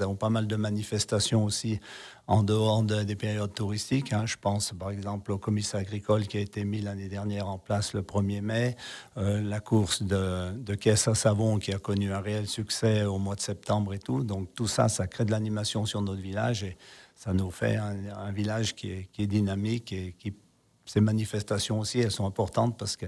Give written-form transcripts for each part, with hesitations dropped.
nous avons pas mal de manifestations aussi en dehors des périodes touristiques. Je pense par exemple au commissariat agricole qui a été mis l'année dernière en place le 1er mai, la course de caisse à savon qui a connu un réel succès au mois de septembre et tout. Donc tout ça, ça crée de l'animation sur notre village et ça nous fait un village qui est dynamique et ces manifestations aussi, elles sont importantes parce que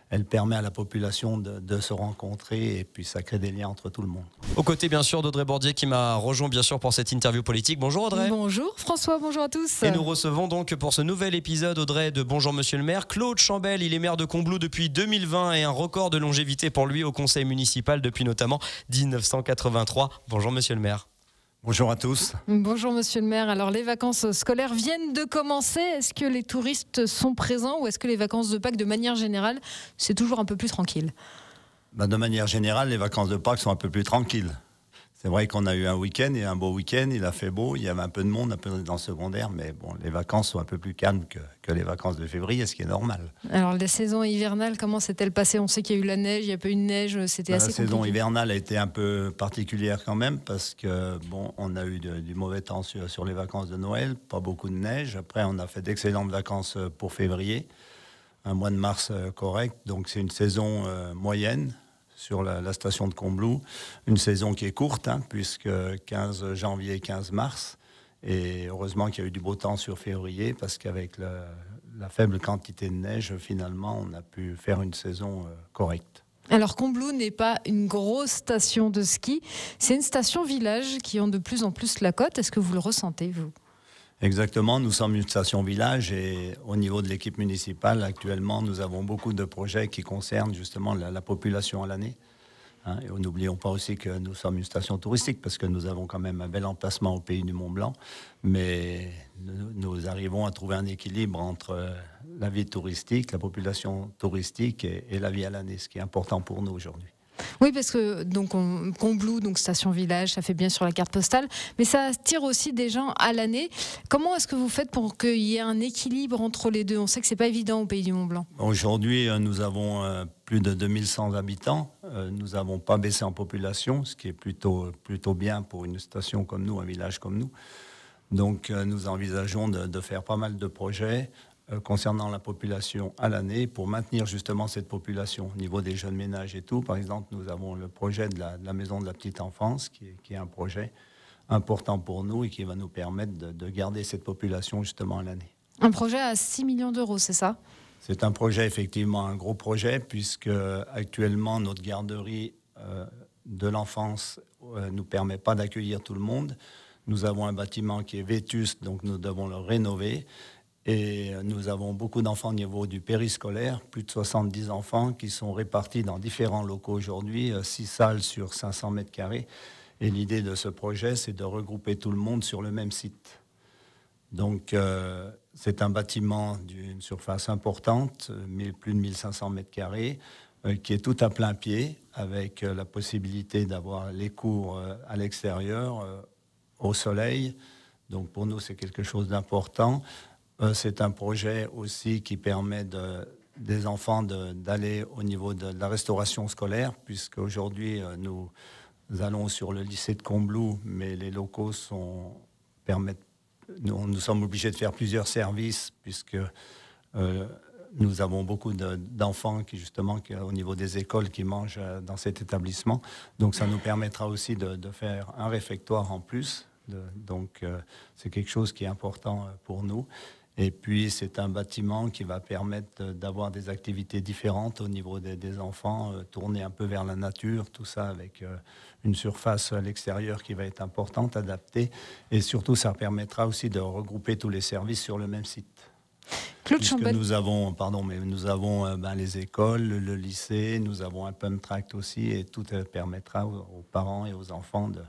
elle permet à la population de se rencontrer et puis ça crée des liens entre tout le monde. Aux côtés bien sûr d'Audrey Bordier qui m'a rejoint bien sûr pour cette interview politique. Bonjour Audrey. Bonjour François, bonjour à tous. Et nous recevons donc pour ce nouvel épisode Audrey de Bonjour Monsieur le maire, Claude Chambel. Il est maire de Combloux depuis 2020 et un record de longévité pour lui au conseil municipal depuis notamment 1983. Bonjour Monsieur le maire. Bonjour à tous. Bonjour Monsieur le maire. Alors les vacances scolaires viennent de commencer. Est-ce que les touristes sont présents ou est-ce que les vacances de Pâques de manière générale, c'est toujours un peu plus tranquille ? De manière générale, les vacances de Pâques sont un peu plus tranquilles. C'est vrai qu'on a eu un week-end et un beau week-end, il a fait beau, il y avait un peu de monde, un peu dans le secondaire, mais bon, les vacances sont un peu plus calmes que les vacances de février, ce qui est normal. Alors la saison hivernale, comment s'est-elle passée ? On sait qu'il y a eu la neige, il n'y a pas eu de neige, c'était assez compliqué. La saison hivernale a été un peu particulière quand même, parce que bon, on a eu du mauvais temps sur les vacances de Noël, pas beaucoup de neige. Après, on a fait d'excellentes vacances pour février, un mois de mars correct, donc c'est une saison moyenne sur la station de Combloux, une saison qui est courte, puisque 15 janvier, 15 mars, et heureusement qu'il y a eu du beau temps sur février, parce qu'avec la faible quantité de neige, finalement, on a pu faire une saison correcte. Alors Combloux n'est pas une grosse station de ski, c'est une station village qui ont de plus en plus la cote. Est-ce que vous le ressentez, vous ? Exactement, nous sommes une station village et au niveau de l'équipe municipale, actuellement, nous avons beaucoup de projets qui concernent justement la population à l'année. Et n'oublions pas aussi que nous sommes une station touristique parce que nous avons quand même un bel emplacement au pays du Mont-Blanc, mais nous arrivons à trouver un équilibre entre la vie touristique, la population touristique et la vie à l'année, ce qui est important pour nous aujourd'hui. Oui, parce que donc Combloux, donc station village, ça fait bien sur la carte postale, mais ça attire aussi des gens à l'année. Comment est-ce que vous faites pour qu'il y ait un équilibre entre les deux ? On sait que c'est pas évident au pays du Mont-Blanc. Aujourd'hui, nous avons plus de 2100 habitants. Nous n'avons pas baissé en population, ce qui est plutôt bien pour une station comme nous, un village comme nous. Donc, nous envisageons de faire pas mal de projets concernant la population à l'année pour maintenir justement cette population au niveau des jeunes ménages et tout. Par exemple, nous avons le projet de la maison de la petite enfance qui est un projet important pour nous et qui va nous permettre de garder cette population justement à l'année. Un projet à 6 millions d'euros, c'est ça ? C'est un projet, effectivement, un gros projet puisque actuellement notre garderie de l'enfance nous permet pas d'accueillir tout le monde. Nous avons un bâtiment qui est vétuste, donc nous devons le rénover. Et nous avons beaucoup d'enfants au niveau du périscolaire, plus de 70 enfants qui sont répartis dans différents locaux aujourd'hui, 6 salles sur 500 mètres carrés. Et l'idée de ce projet, c'est de regrouper tout le monde sur le même site. Donc, c'est un bâtiment d'une surface importante, plus de 1500 mètres carrés, qui est tout à plein pied, avec la possibilité d'avoir les cours à l'extérieur, au soleil. Donc, pour nous, c'est quelque chose d'important. C'est un projet aussi qui permet des enfants d'aller au niveau de la restauration scolaire, puisque aujourd'hui nous allons sur le lycée de Combloux, mais les locaux nous sommes obligés de faire plusieurs services, puisque nous avons beaucoup d'enfants au niveau des écoles qui mangent dans cet établissement. Donc ça nous permettra aussi de faire un réfectoire en plus. Donc c'est quelque chose qui est important pour nous. Et puis, c'est un bâtiment qui va permettre d'avoir des activités différentes au niveau des enfants, tourner un peu vers la nature, tout ça avec une surface à l'extérieur qui va être importante, adaptée. Et surtout, ça permettra aussi de regrouper tous les services sur le même site. Claude Chambel. Nous avons les écoles, le lycée, nous avons un pump tract aussi, et tout permettra aux parents et aux enfants de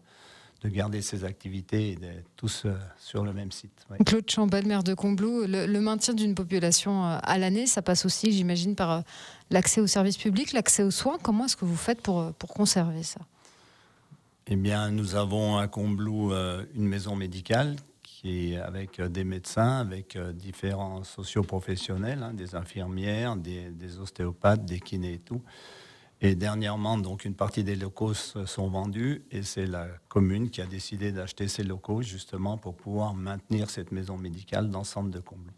garder ces activités et tous sur le même site. Oui. Claude Chambel, maire de Combloux, le maintien d'une population à l'année, ça passe aussi, j'imagine, par l'accès aux services publics, l'accès aux soins. Comment est-ce que vous faites pour conserver ça ? Eh bien, nous avons à Combloux une maison médicale qui est avec des médecins, avec différents socioprofessionnels, des infirmières, des ostéopathes, des kinés et tout. Et dernièrement, donc, une partie des locaux sont vendus et c'est la commune qui a décidé d'acheter ces locaux justement pour pouvoir maintenir cette maison médicale dans le centre de Combloux.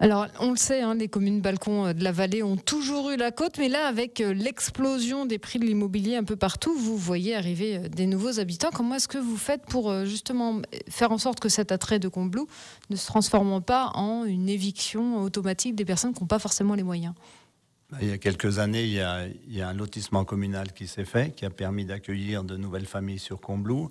Alors, on le sait, les communes balcons de la vallée ont toujours eu la cote, mais là, avec l'explosion des prix de l'immobilier un peu partout, vous voyez arriver des nouveaux habitants. Comment est-ce que vous faites pour justement faire en sorte que cet attrait de Combloux ne se transforme pas en une éviction automatique des personnes qui n'ont pas forcément les moyens ? Il y a quelques années, il y a un lotissement communal qui s'est fait, qui a permis d'accueillir de nouvelles familles sur Combloux.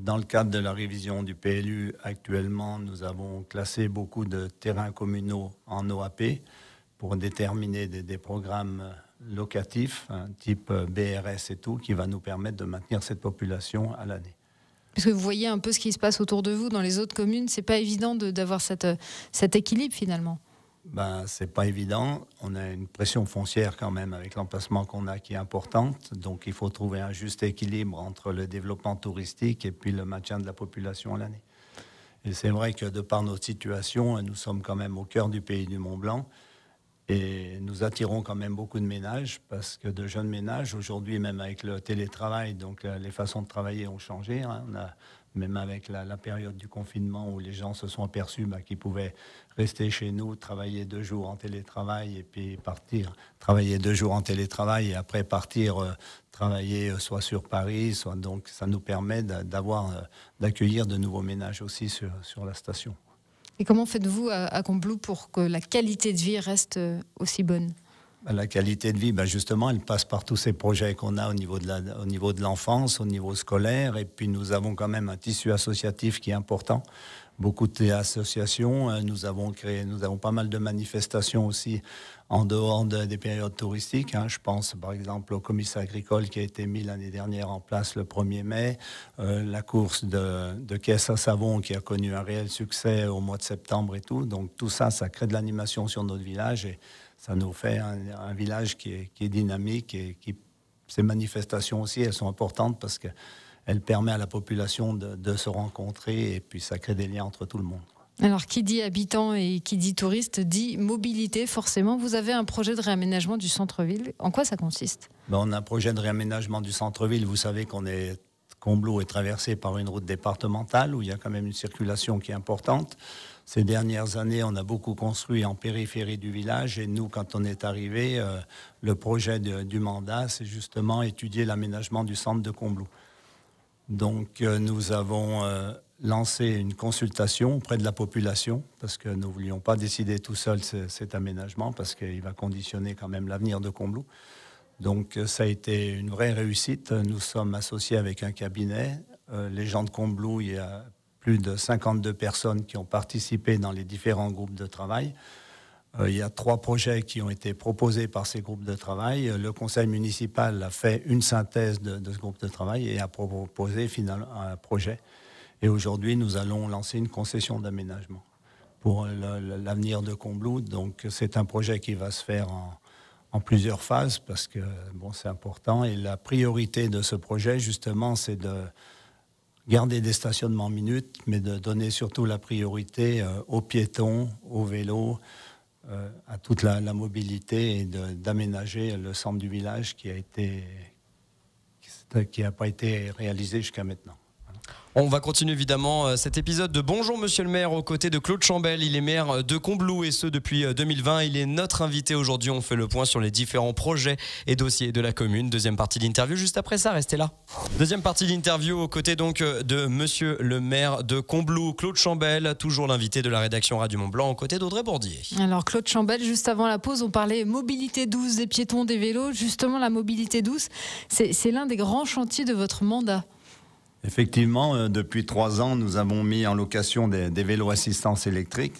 Dans le cadre de la révision du PLU, actuellement, nous avons classé beaucoup de terrains communaux en OAP pour déterminer des programmes locatifs, type BRS et tout, qui va nous permettre de maintenir cette population à l'année. Parce que vous voyez un peu ce qui se passe autour de vous dans les autres communes, c'est pas évident d'avoir cet équilibre finalement. C'est pas évident. On a une pression foncière quand même avec l'emplacement qu'on a qui est importante. Donc il faut trouver un juste équilibre entre le développement touristique et puis le maintien de la population à l'année. Et c'est vrai que de par notre situation, nous sommes quand même au cœur du pays du Mont-Blanc et nous attirons quand même beaucoup de ménages parce que de jeunes ménages, aujourd'hui même avec le télétravail, donc les façons de travailler ont changé. On a même avec la période du confinement où les gens se sont aperçus qu'ils pouvaient rester chez nous, travailler 2 jours en télétravail et puis partir, travailler 2 jours en télétravail et après partir travailler soit sur Paris, soit donc ça nous permet d'accueillir de nouveaux ménages aussi sur la station. Et comment faites-vous à Combloux pour que la qualité de vie reste aussi bonne ? La qualité de vie, justement, elle passe par tous ces projets qu'on a au niveau de l'enfance, au niveau scolaire. Et puis, nous avons quand même un tissu associatif qui est important. Beaucoup d'associations. Nous avons pas mal de manifestations aussi en dehors des périodes touristiques. Je pense, par exemple, au commissariat agricole qui a été mis l'année dernière en place le 1er mai. La course de caisse à savon qui a connu un réel succès au mois de septembre et tout. Donc, tout ça, ça crée de l'animation sur notre village et ça nous fait un village qui est dynamique et ces manifestations aussi, elles sont importantes parce qu'elles permettent à la population de se rencontrer et puis ça crée des liens entre tout le monde. Alors, qui dit habitant et qui dit touriste dit mobilité, forcément. Vous avez un projet de réaménagement du centre-ville. En quoi ça consiste ? On a un projet de réaménagement du centre-ville. Vous savez Combloux est traversé par une route départementale où il y a quand même une circulation qui est importante. Ces dernières années, on a beaucoup construit en périphérie du village et nous, quand on est arrivé, le projet du mandat, c'est justement étudier l'aménagement du centre de Combloux. Donc, nous avons lancé une consultation auprès de la population parce que nous ne voulions pas décider tout seul cet aménagement parce qu'il va conditionner quand même l'avenir de Combloux. Donc, ça a été une vraie réussite. Nous sommes associés avec un cabinet. Les gens de Combloux, il y a plus de 52 personnes qui ont participé dans les différents groupes de travail. Il y a 3 projets qui ont été proposés par ces groupes de travail. Le conseil municipal a fait une synthèse de ce groupe de travail et a proposé finalement un projet. Et aujourd'hui, nous allons lancer une concession d'aménagement pour l'avenir de Combloux. Donc, c'est un projet qui va se faire en plusieurs phases parce que c'est important. Et la priorité de ce projet, justement, c'est de garder des stationnements minutes, mais de donner surtout la priorité aux piétons, aux vélos, à toute la mobilité et d'aménager le centre du village qui n'a pas été réalisé jusqu'à maintenant. On va continuer évidemment cet épisode de Bonjour Monsieur le maire aux côtés de Claude Chambel. Il est maire de Combloux et ce depuis 2020. Il est notre invité aujourd'hui. On fait le point sur les différents projets et dossiers de la commune. Deuxième partie d'interview juste après ça. Restez là. Deuxième partie d'interview aux côtés donc de Monsieur le maire de Combloux, Claude Chambel, toujours l'invité de la rédaction Radio Mont-Blanc aux côtés d'Audrey Bourdier. Alors Claude Chambel, juste avant la pause, on parlait mobilité douce des piétons, des vélos. Justement, la mobilité douce, c'est l'un des grands chantiers de votre mandat. Effectivement, depuis 3 ans, nous avons mis en location des vélos assistance électrique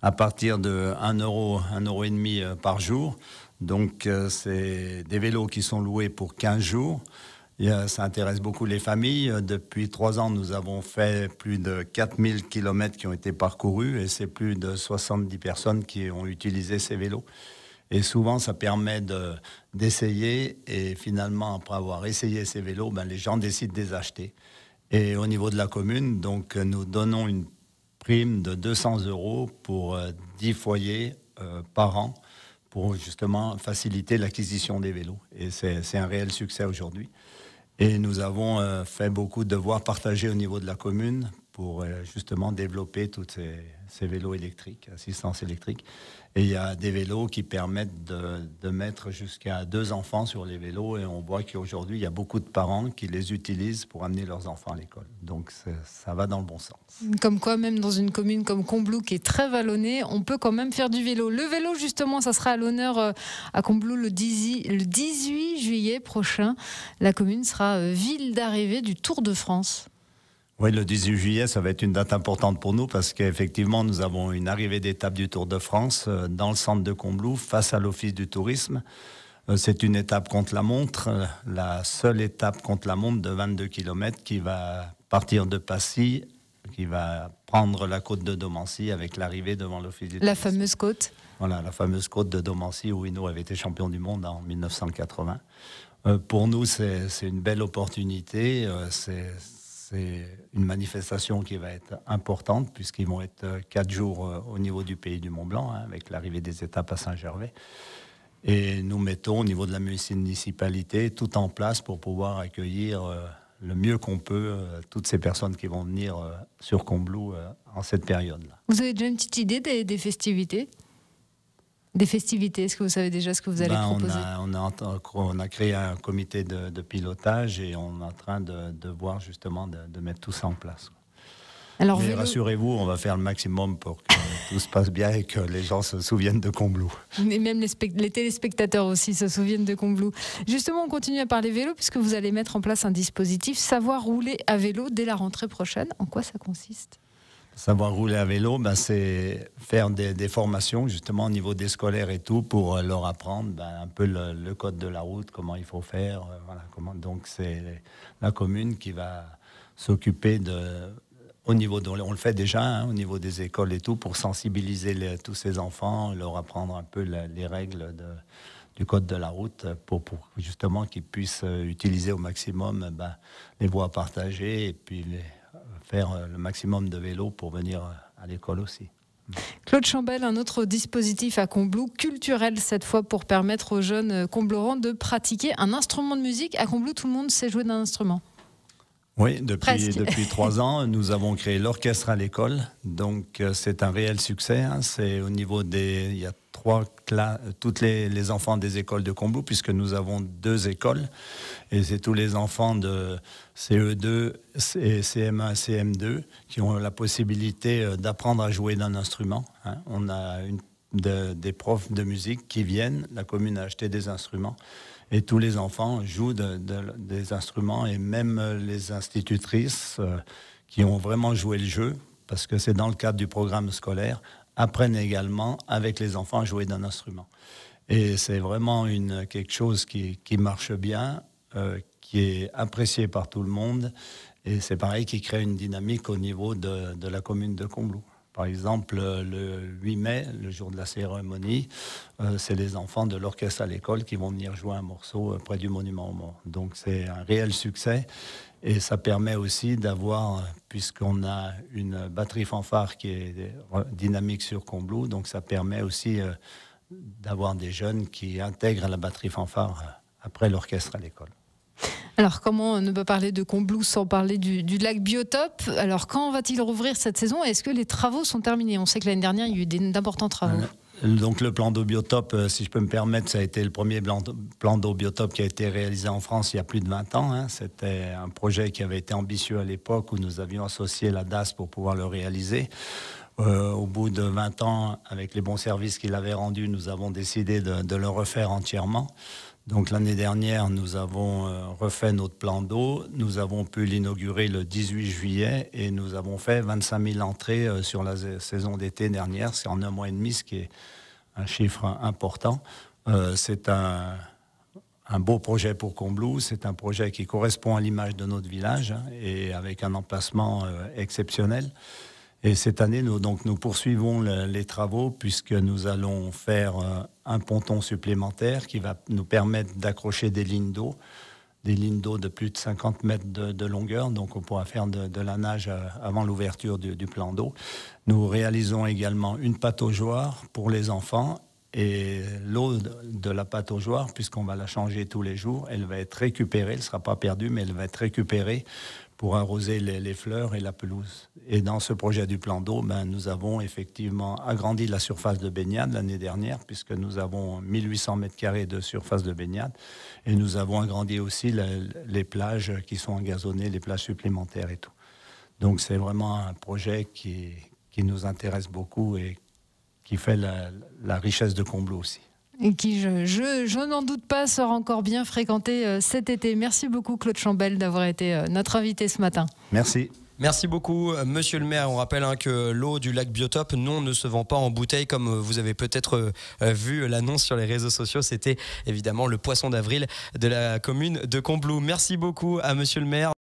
à partir de 1 euro, 1,5 € par jour. Donc, c'est des vélos qui sont loués pour 15 jours. Ça intéresse beaucoup les familles. Depuis 3 ans, nous avons fait plus de 4000 km qui ont été parcourus et c'est plus de 70 personnes qui ont utilisé ces vélos. Et souvent, ça permet d'essayer et finalement, après avoir essayé ces vélos, les gens décident de les acheter. Et au niveau de la commune, donc, nous donnons une prime de 200 € pour 10 foyers par an pour justement faciliter l'acquisition des vélos. Et c'est un réel succès aujourd'hui. Et nous avons fait beaucoup de devoirs partagés au niveau de la commune pour justement développer tous ces vélos électriques, assistance électrique. Et il y a des vélos qui permettent de mettre jusqu'à 2 enfants sur les vélos. Et on voit qu'aujourd'hui, il y a beaucoup de parents qui les utilisent pour amener leurs enfants à l'école. Donc ça va dans le bon sens. Comme quoi, même dans une commune comme Combloux, qui est très vallonnée, on peut quand même faire du vélo. Le vélo, justement, ça sera à l'honneur à Combloux le 18 juillet prochain. La commune sera ville d'arrivée du Tour de France. Oui, le 18 juillet, ça va être une date importante pour nous parce qu'effectivement, nous avons une arrivée d'étape du Tour de France dans le centre de Combloux face à l'Office du tourisme. C'est une étape contre la montre, la seule étape contre la montre de 22 km qui va partir de Passy, qui va prendre la côte de Domancy avec l'arrivée devant l'Office du tourisme. La fameuse côte. Voilà, la fameuse côte de Domancy où Hinault avait été champion du monde en 1980. Pour nous, c'est une belle opportunité. C'est une manifestation qui va être importante puisqu'ils vont être 4 jours au niveau du pays du Mont-Blanc avec l'arrivée des étapes à Saint-Gervais. Et nous mettons au niveau de la municipalité tout en place pour pouvoir accueillir le mieux qu'on peut toutes ces personnes qui vont venir sur Combloux en cette période-là. Vous avez déjà une petite idée des festivités ? Des festivités, est-ce que vous savez déjà ce que vous allez proposer ? On a créé un comité de pilotage et on est en train de voir justement de mettre tout ça en place. Alors, mais rassurez-vous, on va faire le maximum pour que tout se passe bien et que les gens se souviennent de Combloux. Et même les téléspectateurs aussi se souviennent de Combloux. Justement, on continue à parler vélo puisque vous allez mettre en place un dispositif Savoir rouler à vélo dès la rentrée prochaine. En quoi ça consiste ? Savoir rouler à vélo, c'est faire des formations justement au niveau des scolaires et tout pour leur apprendre un peu le code de la route, comment il faut faire. Donc c'est la commune qui va s'occuper au niveau on le fait déjà au niveau des écoles et tout pour sensibiliser tous ces enfants, leur apprendre un peu les règles du code de la route pour justement qu'ils puissent utiliser au maximum les voies partagées et puis faire le maximum de vélos pour venir à l'école aussi. Claude Chambel, un autre dispositif à Combloux, culturel cette fois, pour permettre aux jeunes comblourans de pratiquer un instrument de musique. À Combloux, tout le monde sait jouer d'un instrument. Oui, depuis 3 ans, nous avons créé l'orchestre à l'école. Donc, c'est un réel succès. C'est au niveau il y a 3 classes, toutes les enfants des écoles de Combloux, puisque nous avons 2 écoles. Et c'est tous les enfants de CE2 et CM1 et CM2 qui ont la possibilité d'apprendre à jouer d'un instrument. On a des profs de musique qui viennent. La commune a acheté des instruments. Et tous les enfants jouent des instruments et même les institutrices qui ont vraiment joué le jeu, parce que c'est dans le cadre du programme scolaire, apprennent également avec les enfants à jouer d'un instrument. Et c'est vraiment quelque chose qui marche bien, qui est apprécié par tout le monde. Et c'est pareil qui crée une dynamique au niveau de la commune de Combloux. Par exemple, le 8 mai, le jour de la cérémonie, c'est les enfants de l'orchestre à l'école qui vont venir jouer un morceau près du monument aux morts. Donc c'est un réel succès et ça permet aussi d'avoir, puisqu'on a une batterie fanfare qui est dynamique sur Combloux, donc ça permet aussi d'avoir des jeunes qui intègrent la batterie fanfare après l'orchestre à l'école. Alors, comment ne pas parler de Combloux sans parler du lac Biotope ? Alors, quand va-t-il rouvrir cette saison ? Est-ce que les travaux sont terminés ? On sait que l'année dernière, il y a eu d'importants travaux. Donc, le plan d'eau Biotope, si je peux me permettre, ça a été le premier plan d'eau Biotope qui a été réalisé en France il y a plus de 20 ans. C'était un projet qui avait été ambitieux à l'époque où nous avions associé la DAS pour pouvoir le réaliser. Au bout de 20 ans, avec les bons services qu'il avait rendus, nous avons décidé de le refaire entièrement. Donc l'année dernière, nous avons refait notre plan d'eau. Nous avons pu l'inaugurer le 18 juillet et nous avons fait 25 000 entrées sur la saison d'été dernière. C'est en 1 mois et demi, ce qui est un chiffre important. C'est un beau projet pour Combloux. C'est un projet qui correspond à l'image de notre village et avec un emplacement exceptionnel. Et cette année, nous poursuivons les travaux puisque nous allons faire un ponton supplémentaire qui va nous permettre d'accrocher des lignes d'eau de plus de 50 mètres de longueur. Donc on pourra faire de la nage avant l'ouverture du plan d'eau. Nous réalisons également une pataugeoire pour les enfants Et l'eau de la pataugeoire, puisqu'on va la changer tous les jours, elle va être récupérée, elle ne sera pas perdue, mais elle va être récupérée pour arroser les fleurs et la pelouse. Et dans ce projet du plan d'eau, nous avons effectivement agrandi la surface de baignade l'année dernière, puisque nous avons 1800 m² de surface de baignade. Et nous avons agrandi aussi les plages qui sont engazonnées, les plages supplémentaires et tout. Donc c'est vraiment un projet qui nous intéresse beaucoup et qui fait la richesse de Combloux aussi. Et qui, je n'en doute pas, sera encore bien fréquenté cet été. Merci beaucoup Claude Chambel d'avoir été notre invité ce matin. Merci. Merci beaucoup, monsieur le maire. On rappelle que l'eau du lac Biotope, non, ne se vend pas en bouteille, comme vous avez peut-être vu l'annonce sur les réseaux sociaux. C'était évidemment le poisson d'avril de la commune de Combloux. Merci beaucoup à monsieur le maire.